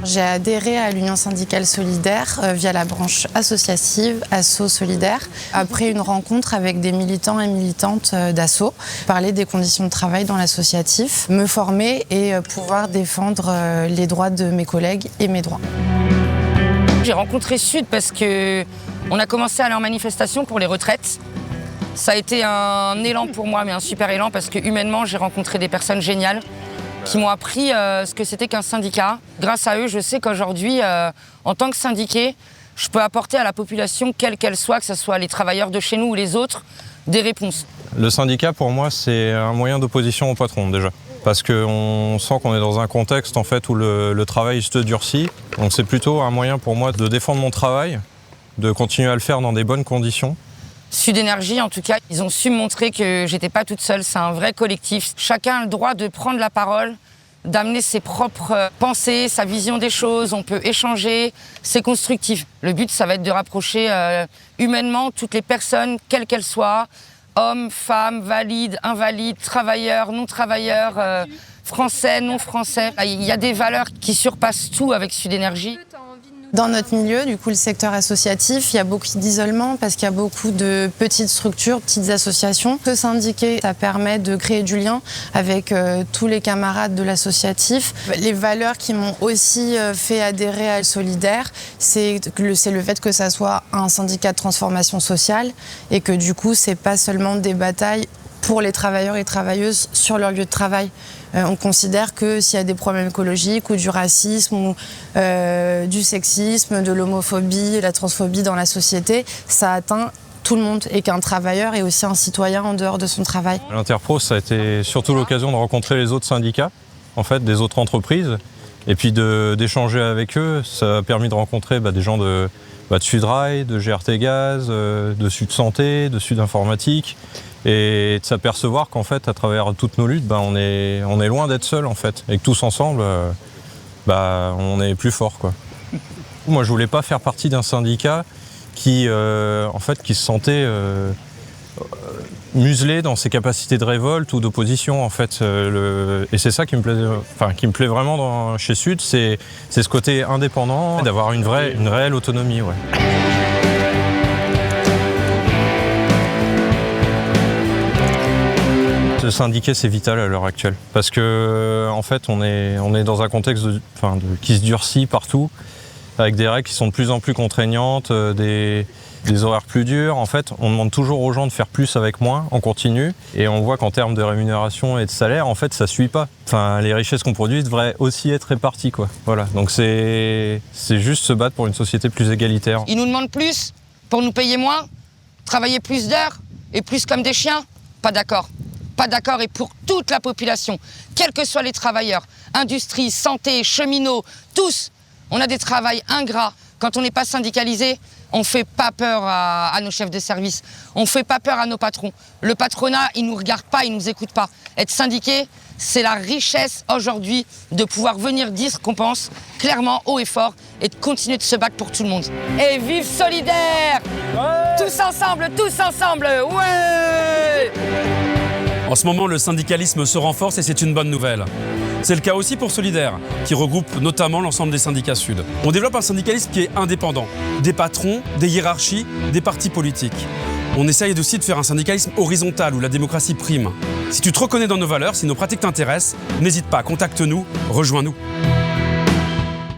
J'ai adhéré à l'Union syndicale solidaire via la branche associative Asso Solidaire, après une rencontre avec des militants et militantes d'Asso, parler des conditions de travail dans l'associatif, me former et pouvoir défendre les droits de mes collègues et mes droits. J'ai rencontré Sud parce qu'on a commencé à aller en manifestation pour les retraites. Ça a été un élan pour moi, mais un super élan, parce que humainement, j'ai rencontré des personnes géniales qui m'ont appris ce que c'était qu'un syndicat. Grâce à eux, je sais qu'aujourd'hui, en tant que syndiqué, je peux apporter à la population, quelle qu'elle soit, que ce soit les travailleurs de chez nous ou les autres, des réponses. Le syndicat, pour moi, c'est un moyen d'opposition au patron, déjà. Parce qu'on sent qu'on est dans un contexte en fait, où le travail se durcit. Donc c'est plutôt un moyen pour moi de défendre mon travail, de continuer à le faire dans des bonnes conditions. Sud Énergie, en tout cas, ils ont su me montrer que j'étais pas toute seule, c'est un vrai collectif. Chacun a le droit de prendre la parole, d'amener ses propres pensées, sa vision des choses, on peut échanger, c'est constructif. Le but, ça va être de rapprocher humainement toutes les personnes, quelles qu'elles soient, hommes, femmes, valides, invalides, travailleurs, non-travailleurs, français, non-français. Il y a des valeurs qui surpassent tout avec Sud Énergie. Dans notre milieu, du coup, le secteur associatif, il y a beaucoup d'isolement parce qu'il y a beaucoup de petites structures, petites associations. Se syndiquer, ça permet de créer du lien avec tous les camarades de l'associatif. Les valeurs qui m'ont aussi fait adhérer à Solidaire, c'est le fait que ça soit un syndicat de transformation sociale et que du coup, c'est pas seulement des batailles pour les travailleurs et travailleuses sur leur lieu de travail. On considère que s'il y a des problèmes écologiques ou du racisme ou du sexisme, de l'homophobie, de la transphobie dans la société, ça atteint tout le monde et qu'un travailleur est aussi un citoyen en dehors de son travail. L'Interpro, ça a été surtout l'occasion de rencontrer les autres syndicats, en fait, des autres entreprises, et puis d'échanger avec eux. Ça a permis de rencontrer des gens de Sudrail, de GRT Gaz, de Sud Santé, de Sud Informatique, et de s'apercevoir qu'en fait, à travers toutes nos luttes, on est loin d'être seul en fait, et que tous ensemble, on est plus forts, quoi. Moi, je voulais pas faire partie d'un syndicat qui se sentait muselé dans ses capacités de révolte ou d'opposition, en fait. Et c'est ça qui me plaît vraiment chez Sud, c'est ce côté indépendant, d'avoir une réelle autonomie, ouais. Se syndiquer, c'est vital à l'heure actuelle, parce que en fait, on est dans un contexte qui se durcit partout, avec des règles qui sont de plus en plus contraignantes, des horaires plus durs. En fait, on demande toujours aux gens de faire plus avec moins, en continu, et on voit qu'en termes de rémunération et de salaire, en fait, ça suit pas. Enfin, les richesses qu'on produit devraient aussi être réparties, quoi. Voilà. Donc c'est juste se battre pour une société plus égalitaire. Ils nous demandent plus pour nous payer moins, travailler plus d'heures et plus comme des chiens. Pas d'accord. Pas d'accord, et pour toute la population, quels que soient les travailleurs, industrie, santé, cheminots, tous, on a des travails ingrats. Quand on n'est pas syndicalisé, on ne fait pas peur à nos chefs de service, on ne fait pas peur à nos patrons. Le patronat, il ne nous regarde pas, il ne nous écoute pas. Être syndiqué, c'est la richesse aujourd'hui de pouvoir venir dire ce qu'on pense clairement, haut et fort, et de continuer de se battre pour tout le monde. Et vive Solidaire! Ouais! Tous ensemble, ouais! En ce moment, le syndicalisme se renforce et c'est une bonne nouvelle. C'est le cas aussi pour Solidaire, qui regroupe notamment l'ensemble des syndicats Sud. On développe un syndicalisme qui est indépendant, des patrons, des hiérarchies, des partis politiques. On essaye aussi de faire un syndicalisme horizontal où la démocratie prime. Si tu te reconnais dans nos valeurs, si nos pratiques t'intéressent, n'hésite pas, contacte-nous, rejoins-nous.